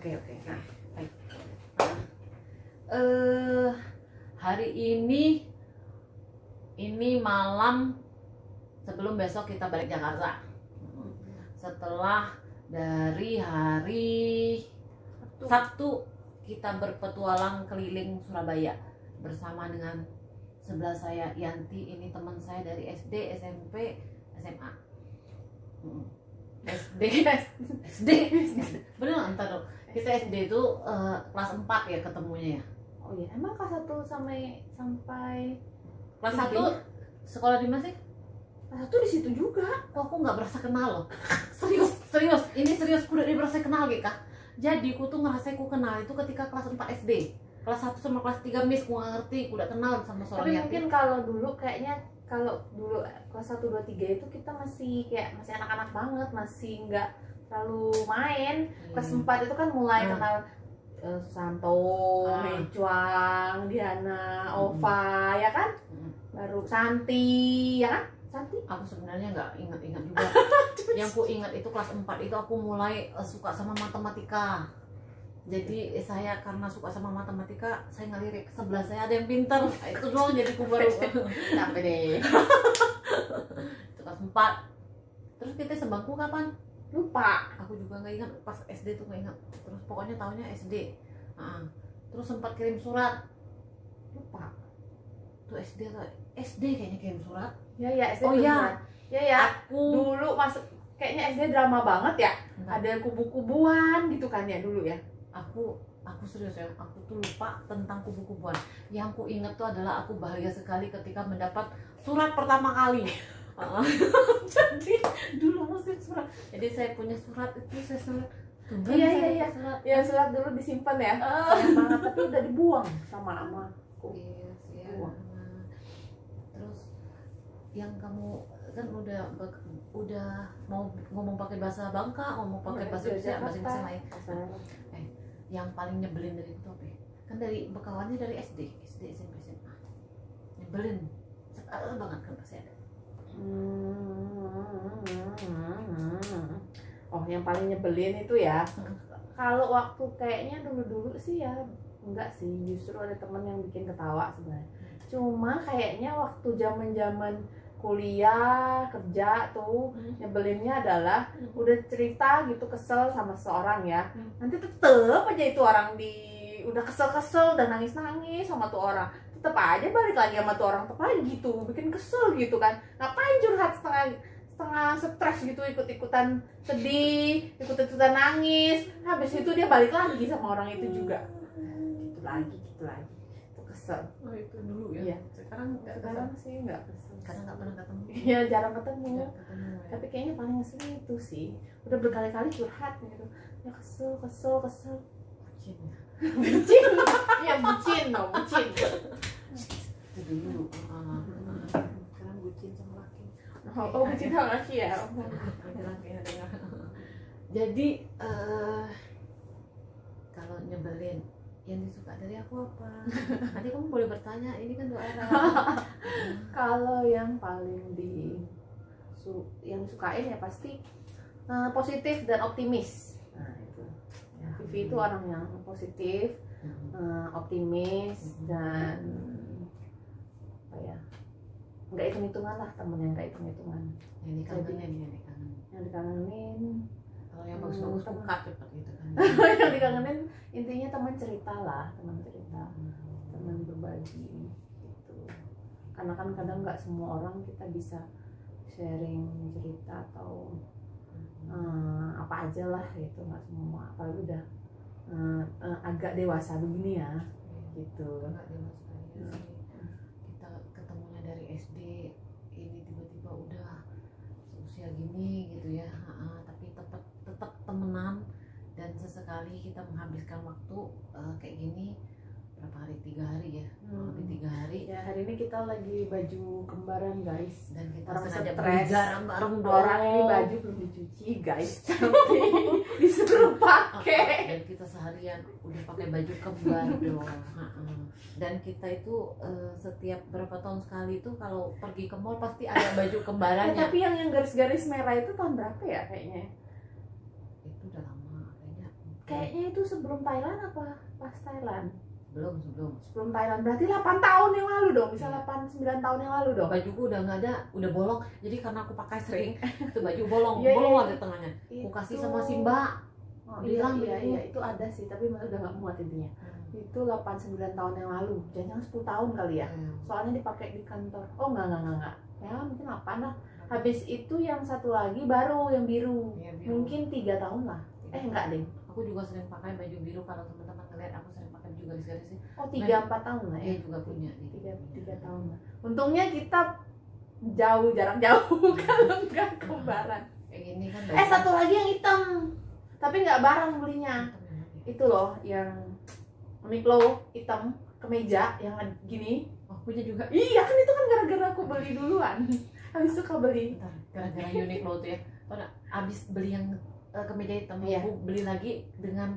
Oke. Nah, baik. Hari ini malam sebelum besok kita balik Jakarta. Setelah dari hari Sabtu kita berpetualang keliling Surabaya bersama dengan sebelah saya Yanti, ini teman saya dari SD, SMP, SMA. SD. Bener entar dong. Kita SD itu kelas 4 ya ketemunya ya. Oh iya, emang kelas 1 sampai Kelas 1 sekolah di mana sih? kelas 1 di situ juga. Kok aku nggak berasa kenal loh. Serius. Ini serius, aku udah berasa kenal gitu kak. Jadi aku tuh ngerasa aku kenal itu ketika kelas 4 SD. Kelas 1 sama kelas 3 miss, aku nggak ngerti, aku udah kenal sama seorang Tapi Yanti. mungkin kalau dulu kayaknya kelas 1, 2, 3 itu kita masih anak-anak banget, masih nggak terlalu main. Kelas 4 itu kan mulai kenal Susanto, Mecuang, Diana, Ova, ya kan? Baru Santi, ya kan? Santi? Aku sebenarnya nggak ingat juga. Yang aku ingat itu kelas 4 itu aku mulai suka sama matematika. Jadi saya karena suka sama matematika, saya ngelirik sebelah saya ada yang pintar. Itu doang jadi aku baru Capek deh. itu kelas 4. Terus kita sebangku kapan? Lupa. Aku juga nggak ingat, pas SD tuh nggak ingat. Terus pokoknya tahunnya SD. Terus sempat kirim surat. Lupa. Tuh SD atau SD kayaknya kirim surat. Ya, SD. Oh iya. Ya. Aku Dulu masuk kayaknya SD drama banget ya. Enggak. Ada kubu-kubuan gitu kan ya dulu ya. aku serius ya, aku tuh lupa tentang kubu-kubuan. Yang ku ingat tuh adalah aku bahagia sekali ketika mendapat surat pertama kali. Jadi dulu musim surat. Jadi saya punya surat itu, saya surat. Iya. Surat. Ya surat dulu disimpan ya. Banyak banget tapi udah dibuang sama aku. Iya. Buang. Terus yang kamu kan udah mau ngomong pakai bahasa Bangka, ngomong pakai bahasa Indonesia, bahasa Indonesia lain. Yang paling nyebelin dari itu apa ya? Kan dari bekawannya dari SD, SMP, SMA. Nyebelin sekali banget kan pasti ada. Oh, yang paling nyebelin itu ya. Kalau waktu kayaknya dulu sih ya enggak sih, justru ada temen yang bikin ketawa sebenarnya. Cuma kayaknya waktu zaman kuliah kerja tuh nyebelinnya adalah udah cerita gitu kesel sama seorang ya, nanti tetep aja itu orang udah kesel dan nangis sama tuh orang, tetep aja balik lagi sama tuh orang, tetep aja gitu bikin kesel gitu kan. Ngapain curhat setengah stres gitu, ikut-ikutan sedih, ikut-ikutan nangis, habis itu dia balik lagi sama orang itu juga, gitu lagi itu kesel. Oh itu dulu ya. Iya. Sekarang Sih nggak kesel karena nggak pernah ketemu. Iya, jarang ketemu. Ya. Tapi kayaknya paling ngeselin itu sih, udah berkali-kali curhat gitu ya, kesel Bucin. bucin. Iya, bucin. Itu dulu. Sekarang bucin sama laki. Oh, bucin sama laki ya. Laki-laki ya, dengar. Jadi kalau nyebelin yang disuka dari aku apa? Nanti kamu boleh bertanya, ini kan dua era. Kalau yang paling yang disukain ya pasti positif dan optimis. Nah itu, Vivi itu orang yang positif, optimis, dan apa ya, nggak hitung-hitungan lah, temen yang nggak hitung-hitungan. Yang dikangenin. Kalau yang bagus-bagus buka cepet gitu kan. Yang dikangenin intinya teman cerita, teman berbagi gitu. Karena kan kadang nggak semua orang kita bisa sharing cerita atau apa aja lah gitu, nggak semua, apalagi udah agak dewasa begini ya gitu. Agak dewasa ya sih. Kita ketemunya dari SD, ini tiba-tiba udah usia gini gitu ya. Tapi tetap temenan, dan sesekali kita menghabiskan waktu kayak gini. Berapa hari? 3 hari ya. Lebih 3 hari. Ya, hari ini kita lagi baju kembaran guys, Dan kita orang sengaja stres bareng orang ini baju belum dicuci guys, tapi disuruh pakai. Dan kita seharian udah pakai baju kembar dong. Dan kita itu setiap berapa tahun sekali itu kalau pergi ke mall pasti ada baju kembarannya. Tapi yang garis-garis merah itu tahun berapa ya kayaknya? Itu udah lama Kayaknya itu sebelum Thailand apa pas Thailand? Sebelum Thailand, berarti 8 tahun yang lalu dong, bisa 8-9 tahun yang lalu dong. bajuku udah nggak ada, udah bolong, jadi karena aku pakai sering itu baju bolong Iya, bolong iya. ada tengahnya. Aku kasih Itu- sama si Mbak. Oh, Bilang iya, begitu. iya, itu ada sih, tapi udah nggak muat intinya. Itu 8-9 tahun yang lalu, jangan 10 tahun kali ya. Soalnya dipakai di kantor. Oh enggak. Ya mungkin 8 lah. Habis itu yang satu lagi baru yang biru. Iya, biru. Mungkin 3 tahun lah. Enggak deh. Aku juga sering pakai baju biru, kalau teman-teman ngeliat aku sering pakai baju garis-garis sih. Oh 3-4 tahun lah Dia ya. juga punya. 3 tahun lah. Untungnya kita jarang jauh kalau nggak kembaran. Kayak gini kan. Satu lagi yang hitam. Tapi nggak bareng belinya. Itu loh yang Uniqlo hitam kemeja yang gini. Oh, punya juga. Iya kan itu kan gara-gara aku beli duluan. Habis itu kau beli. Bentar, gara-gara Uniqlo tuh ya. Karena abis beli yang kemeja hitam, Iya. aku beli lagi dengan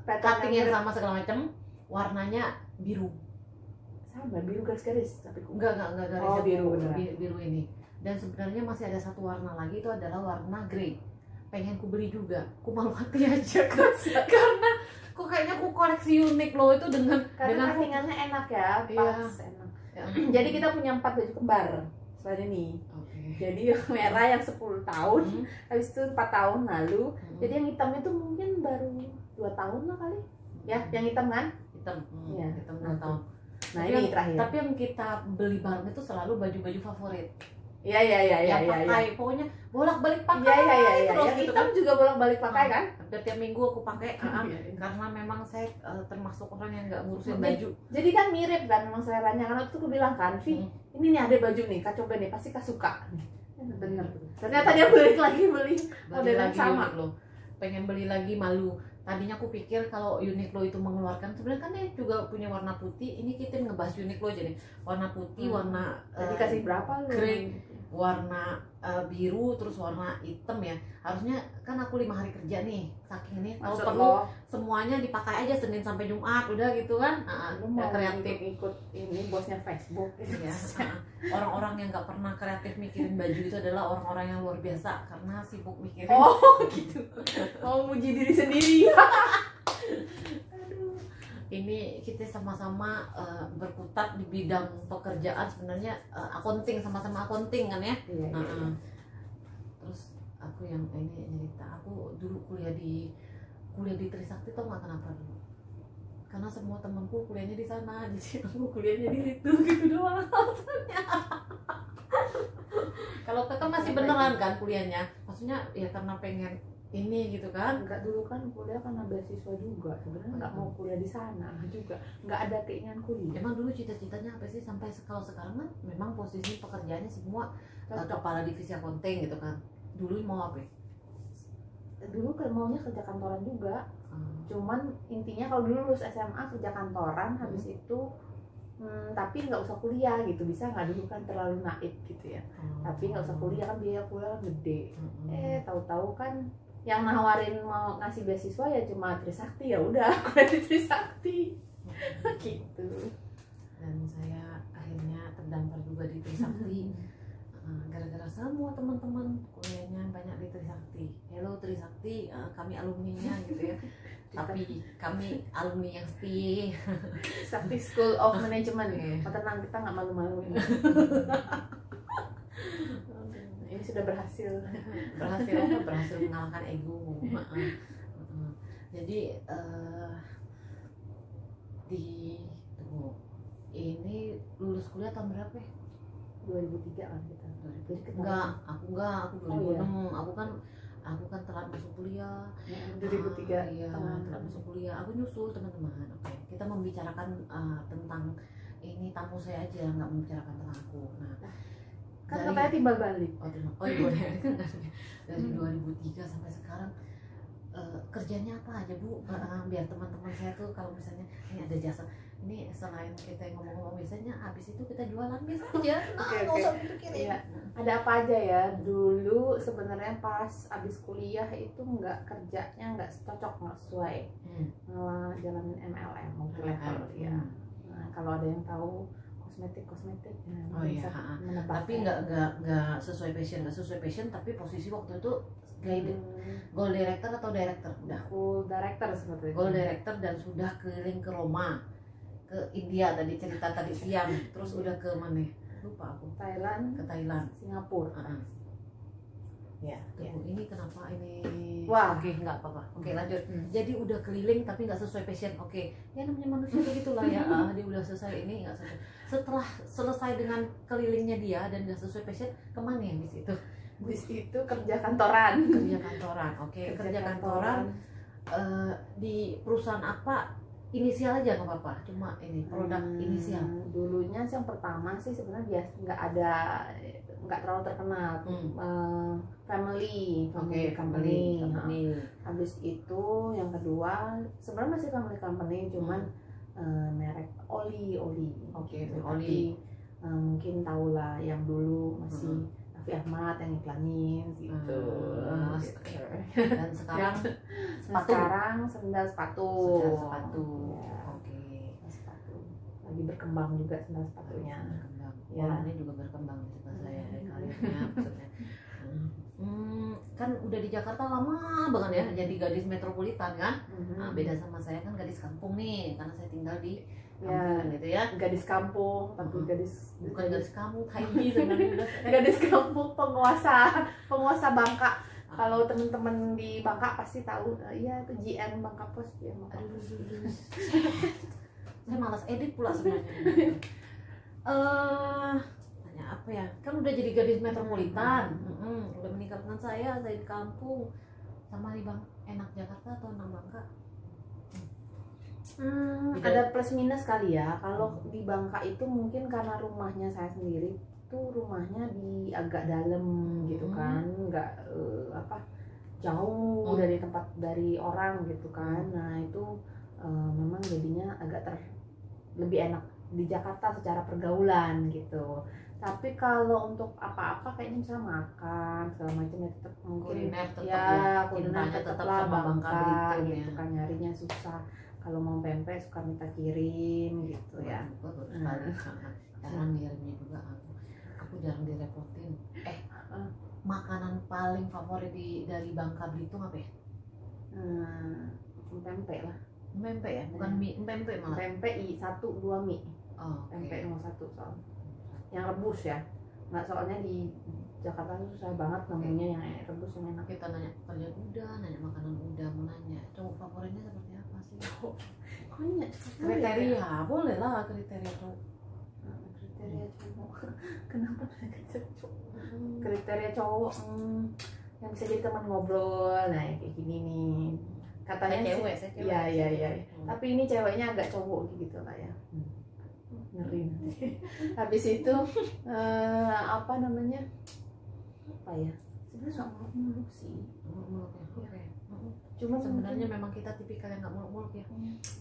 Pattern cutting yang mirip. sama segala macam, warnanya biru. Sama biru garis-garis tapi Enggak garis. Oh, aku biru beneran. biru ini. Dan sebenarnya masih ada satu warna lagi, itu adalah warna grey. Pengen ku beli juga, ku malu hati aja karena kok kayaknya ku koleksi Uniqlo itu dengan karena cuttingannya enak ya, pas enak. Ya. Jadi kita punya 4 baju kembar selain ini. Oke. Jadi yang merah yang 10 tahun, habis itu 4 tahun lalu. Jadi yang hitam itu mungkin baru 2 tahun lah kali. Ya, yang hitam kan? Hitam. Iya. Hitam 2 tahun. Nah, Tapi ini terakhir. Tapi yang kita beli bareng itu selalu baju-baju favorit. Iya. Yang pakai, pokoknya bolak-balik pakai. Iya. Terus Yang gitu hitam kan. juga bolak-balik pakai kan? Hampir tiap minggu aku pakai. Iya. Karena memang saya termasuk orang yang nggak ngurusin Oke. baju. Jadi kan mirip kan memang seleranya, karena itu aku bilang kan, Vi, ini nih ada baju nih, kak coba nih, pasti kak suka. Bener. Ternyata dia beli lagi Beli model yang lagi sama. Uniqlo. Pengen beli lagi malu. Tadinya aku pikir kalau Uniqlo itu mengeluarkan, sebenarnya kan dia juga punya warna putih. Ini kita ngebahas Uniqlo aja nih. Warna putih, warna Tadi kasih berapa lu? grey, warna biru, terus warna hitam ya. Harusnya kan aku 5 hari kerja nih, saking ini kalau Maksud perlu lo, semuanya dipakai aja Senin sampai Jumat udah gitu kan. lu Udah mau kreatif ikut ini bosnya Facebook gitu ya. Orang-orang yang nggak pernah kreatif mikirin baju itu adalah orang-orang yang luar biasa karena sibuk mikirin. Oh gitu. Mau muji diri sendiri. Aduh. Ini kita sama-sama berkutat di bidang pekerjaan, sebenarnya accounting, sama-sama accounting kan ya. Iya. Terus aku yang ini cerita, aku dulu kuliah di Trisakti, tau nggak kenapa dulu? Karena semua temanku kuliahnya di sana, jadi aku kuliahnya di situ gitu doang alasannya. Kalau kakak masih beneran kan kuliahnya? Maksudnya ya karena pengen ini gitu kan? Enggak, dulu kan kuliah karena beasiswa juga, sebenarnya nggak mau kuliah di sana juga, nggak ada keinginan kuliah. Emang dulu cita-citanya apa sih sampai kalau sekarang kan memang posisi pekerjaannya semua kepala divisi accounting gitu kan? Dulu mau apa? Dulu kan maunya kerja kantoran juga, cuman intinya kalau dulu lulus SMA kerja kantoran, habis itu tapi nggak usah kuliah gitu, bisa nggak? Dulu kan terlalu naif gitu ya, tapi nggak usah kuliah kan biaya kuliah kan gede. Tahu-tahu kan yang nawarin mau ngasih beasiswa ya cuma Trisakti, ya udah kuliah di Trisakti gitu. Dan saya akhirnya terdampar juga di Trisakti. Gara-gara semua teman-teman kuliahnya banyak di Trisakti. Hello Trisakti, kami alumninya gitu ya. Tapi kami alumni yang setia. Trisakti School of Management. Oh, tenang, kita nggak malu-maluin. Ini sudah berhasil berhasil mengalahkan ego. Jadi ini lulus kuliah tahun berapa ya? 2003 kan kita. Jadi Aku 2006. Aku kan telat masuk kuliah. 2003. Iya, telat masuk kuliah. Aku nyusul teman-teman. Oke, kita membicarakan tentang ini tamu saya aja, nggak membicarakan tentang aku. Nah, kan katanya timbal balik. Oh iya, dari 2003 sampai sekarang kerjanya apa aja Bu? Biar teman-teman saya tuh kalau misalnya ini ada jasa, ini selain kita ngomong-ngomong biasanya, habis itu kita jualan biasa aja. Nggak usah dipikirin. Iya. Ada apa aja ya? Dulu sebenarnya pas abis kuliah itu kerjanya nggak cocok, nggak sesuai. Malah jalanin MLM multi level ya. Nah, kalau ada yang tahu kosmetik oh iya, tapi nggak sesuai passion, tapi posisi waktu itu guide goal director atau director udah Goal director seperti itu. goal director dan sudah keliling ke Roma, ke India tadi cerita tadi siang, terus udah ke mana lupa aku, Thailand, ke Thailand, Singapura. Ya, ya. Tunggu, ini kenapa ini Wah. oke nggak apa-apa, oke lanjut. Jadi udah keliling tapi nggak sesuai passion. Oke, ya namanya manusia begitulah ya. Dia udah selesai ini nggak sesuai. Setelah selesai dengan kelilingnya dia dan nggak sesuai passion, kemana yang di situ? Di situ kerja kantoran. Kerja kantoran. Oke, kerja kantoran. Di perusahaan apa? Inisial aja nggak apa-apa, cuma ini produk inisial. Dulunya sih yang pertama sih sebenarnya biasa nggak terlalu terkenal. Family company. Habis itu yang kedua sebenarnya masih family company, cuman merek oli. Oke, Gitu. oli. Tapi, mungkin tahu lah yang dulu masih Raffi Ahmad yang iklanin gitu. Oke. Dan sekarang sepatu. Sekarang sendal sepatu. Ya, Oke. sepatu. Lagi berkembang juga sendal sepatunya. Berkembang. Ya. Warnanya juga berkembang di sebelah saya karirnya maksudnya. Kan udah di Jakarta lama banget ya, jadi gadis metropolitan kan. Nah, beda sama saya kan gadis kampung nih, karena saya tinggal di kampung gitu ya. Gadis kampung, tapi Bukan gadis kampung, Thai sebenarnya. gadis kampung penguasa Bangka. Kalau teman-teman di Bangka pasti tahu, iya itu GM Bangka Pos ya. Aduh. Saya malas edit pula sebenarnya. Tanya apa ya? Kan udah jadi gadis metropolitan. Udah meninggalkan saya di kampung. Sama nih Bang, enak Jakarta atau enak Bangka? Ada plus minus kali ya. Kalau di Bangka itu mungkin karena rumahnya saya sendiri tuh rumahnya di agak dalam gitu kan, nggak jauh dari orang gitu kan. Nah itu memang jadinya agak lebih enak di Jakarta secara pergaulan gitu. Tapi kalau untuk apa-apa kayaknya bisa makan segala macam ya tetap mungkin Kuliner tetap kuliner tetap tetap lah sama Bangka Bangka Belitung gitu ya. kan, nyarinya susah. Kalau mau pempek suka minta kirim gitu ya. Baru sekali. Jarang ngirimnya juga aku jarang direpotin. Makanan paling favorit dari Bangka Belitung apa ya? Pempek lah. Pempek ya, bukan mie, pempek malah. Pempek 1-2 mie. Oh, Pempek nomor 1 soalnya. Yang rebus ya. Nggak, soalnya di Jakarta itu susah banget nemunya yang rebus yang enak. Kita nanya pekerjaan udah, nanya makanan udah, mau nanya cowok favoritnya seperti apa sih? Pokoknya Kriteria, boleh lah kriteria cowok. Kriteria cowok. Kenapa kriteria cowok? Kriteria cowok yang bisa jadi teman ngobrol. Nah, kayak gini nih. Katanya Saya cewek. Iya. Tapi ini ceweknya agak cowok gitu lah ya. Ngeri nanti. Habis itu apa namanya? Apa ya? Sebenarnya nggak muluk-muluk sih. Cuma Sebenarnya memang kita tipikal yang nggak muluk-muluk ya.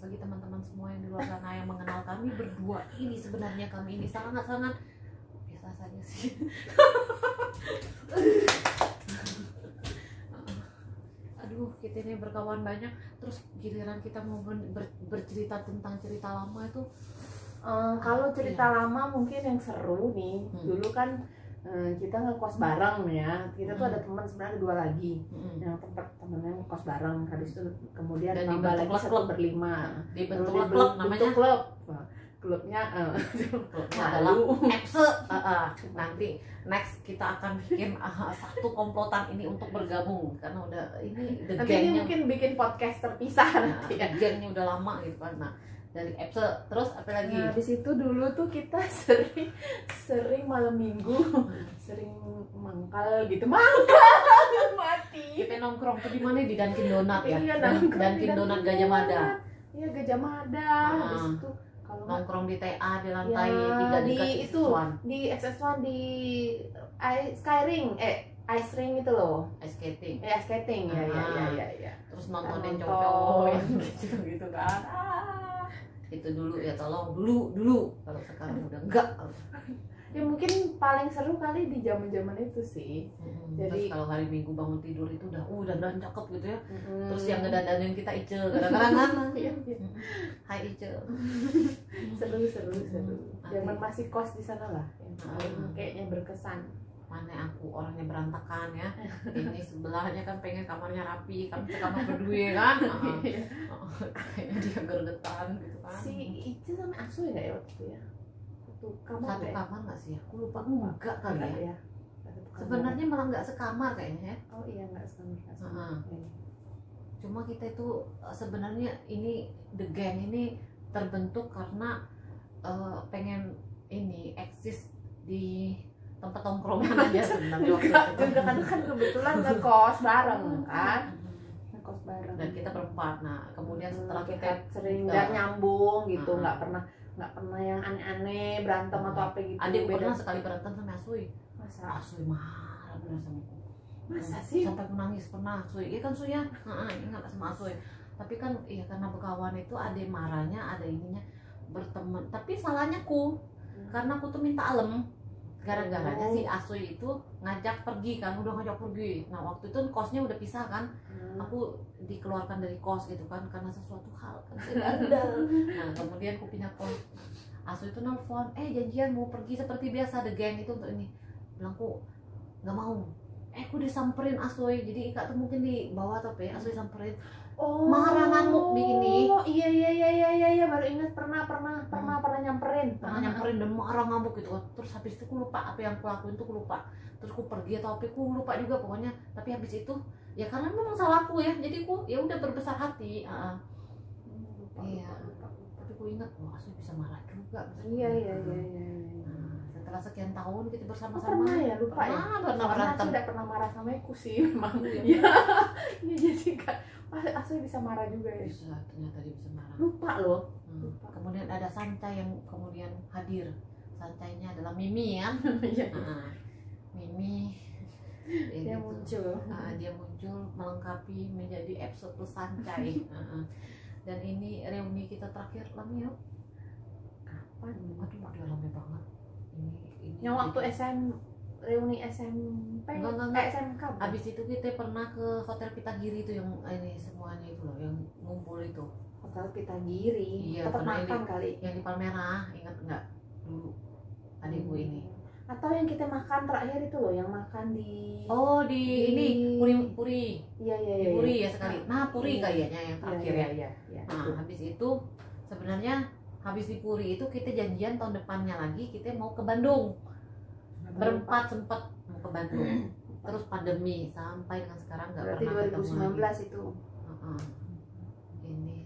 Bagi teman-teman semua yang di luar sana yang mengenal kami berdua ini, sebenarnya kami ini sangat-sangat biasa saja sih. Aduh, kita ini berkawan banyak, terus giliran kita mau bercerita tentang cerita lama itu kalau cerita lama mungkin yang seru nih. Dulu kan kita ngekos bareng ya. Kita tuh ada teman sebenarnya 2 lagi. Yang temennya ngekos bareng. Habis itu kemudian Dan nambah lagi klub. 1 berlima. Dibentuklah klub namanya. Klub. Klubnya adalah EPSE. Nanti next kita akan bikin satu komplotan ini untuk bergabung karena udah ini the Tapi ini gangnya mungkin bikin podcast terpisah nanti ya. gangnya udah lama gitu kan. Nah dari EPSE terus apa lagi? Nah, habis itu dulu tuh kita sering malam minggu sering mangkal mati. Kita nongkrong tuh di mana, di Dunkin Donat ya? Iya, Dunkin Donat Gajah Mada. Iya, Gajah Mada. Habis itu kalau nongkrong di TA di lantai ya, 3 di dekat itu XS1. di XS1 di Skyring ice ring itu loh. Ice skating. Ice skating ya. Terus nontonin Nonton. cowok yang gitu kan. Itu dulu ya, tolong dulu. Kalau sekarang udah enggak. Ya mungkin paling seru kali di zaman-zaman itu sih. Jadi kalau hari Minggu bangun tidur itu udah dandan cakep gitu ya. Terus yang ngedandanin kita Ice kadang-kadang kan. Hai Ice. Seru. Zaman masih kos di sana lah. Yang paling kayaknya berkesan. mana aku orangnya berantakan ya, ini sebelahnya kan pengen kamarnya rapi, kan sekamar berdua kan, kayaknya dia gergetan gitu kan. Si Ica sama Asu ya nggak ya waktu itu ya? Satu kamar Satu ya? kamar nggak sih ya? Aku lupa, enggak kali Enggak ya. ya? Satu kamar. Sebenarnya malah nggak sekamar kayaknya ya. Oh iya nggak sekamar. Cuma kita itu sebenarnya ini the gang ini terbentuk karena pengen ini eksis di tempat tongkrongan aja sebenarnya waktu itu. Juga kan kebetulan ngekos bareng kan, ngekos bareng. Dan kita berempat. Nah kemudian setelah kita sering dan nyambung gitu, nggak pernah yang aneh-aneh berantem atau apa gitu. Adik pernah sekali berantem sama Asui. Masa? Asui marah bener sama aku. Masa sih? Sampai menangis pernah Asui. Iya kan Sui ya? Ingat sama Asui. Tapi kan iya karena berkawan itu ada marahnya, ada ininya berteman. Tapi salahnya ku, karena aku tuh minta alem. Gara-garanya si Asui itu ngajak pergi kan, udah ngajak pergi. Nah waktu itu kosnya udah pisah kan, aku dikeluarkan dari kos gitu kan karena sesuatu hal kan skandal. Nah kemudian aku pindah kos, Asui itu nelfon, janjian mau pergi seperti biasa the gang itu untuk ini. Bilang aku nggak mau. Aku disamperin Asui, jadi Ika tuh mungkin di bawah tapi Asui samperin. Marah ngamuk di ini. Oh iya baru ingat pernah nyamperin. Pernah nyamperin dan marah ngamuk gitu. Terus habis itu aku lupa apa yang aku lakuin tuh, aku lupa. Terus aku pergi atau apa aku lupa juga pokoknya. Tapi habis itu ya karena memang salahku ya. Jadi aku ya udah berbesar hati. Iya. Tapi aku ingat Asui bisa marah juga. Iya. Setelah sekian tahun kita bersama-sama. Pernah ya lupa ya. Pernah berantem. Tidak pernah marah sama aku sih memang. Iya. Jadi kan Asli bisa marah juga ya. Bisa, ternyata dia bisa marah. Lupa loh. Lupa. Kemudian ada Sancai yang kemudian hadir. Sancainya adalah Mimi ya. Mimi dia gitu. muncul. Dia muncul melengkapi menjadi episode Sancai. Dan ini reuni kita terakhir lama ya. Kapan? Aduh, udah lama banget. Ini yang waktu reuni SMP, enggak. SMK. Habis itu kita pernah ke Hotel Pitagiri itu yang ini semuanya itu loh, yang ngumpul itu. Hotel Pitagiri. Iya, tempat makan kali. Yang di Palmerah, ingat nggak dulu adikku ini? Atau yang kita makan terakhir itu loh, yang makan di ini Puri. Iya. Di Puri ya sekali. Nah, Puri kayaknya yang terakhir ya. Nah, habis itu sebenarnya habis di Puri itu kita janjian tahun depannya lagi kita mau ke Bandung. Berempat sempat mau ke Bandung. Terus pandemi sampai dengan sekarang nggak pernah ketemu lagi. Berarti 2019 itu. Ini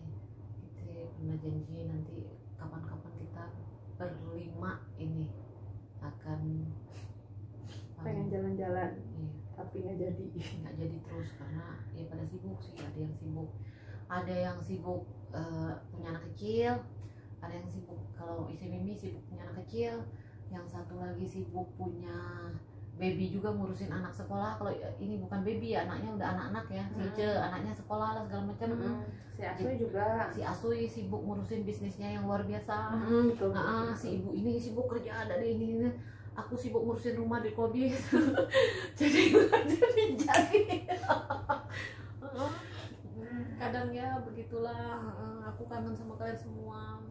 kita pernah janji nanti kapan-kapan kita berlima ini akan pengen jalan-jalan. Iya. Tapi nggak jadi terus karena ya pada sibuk sih, ada yang sibuk punya anak kecil, ada yang sibuk kalau isi Mimi sibuk punya anak kecil, yang satu lagi sibuk punya baby juga ngurusin anak sekolah. Kalau ini bukan baby ya, anaknya udah anak-anak ya, si Ice anaknya sekolah lah segala macam. Si Asui juga. Si Asui sibuk ngurusin bisnisnya yang luar biasa. Betul. Si ibu ini sibuk kerja dari ini. Aku sibuk ngurusin rumah di Kobe. jadi kadang ya begitulah. Aku kangen sama kalian semua.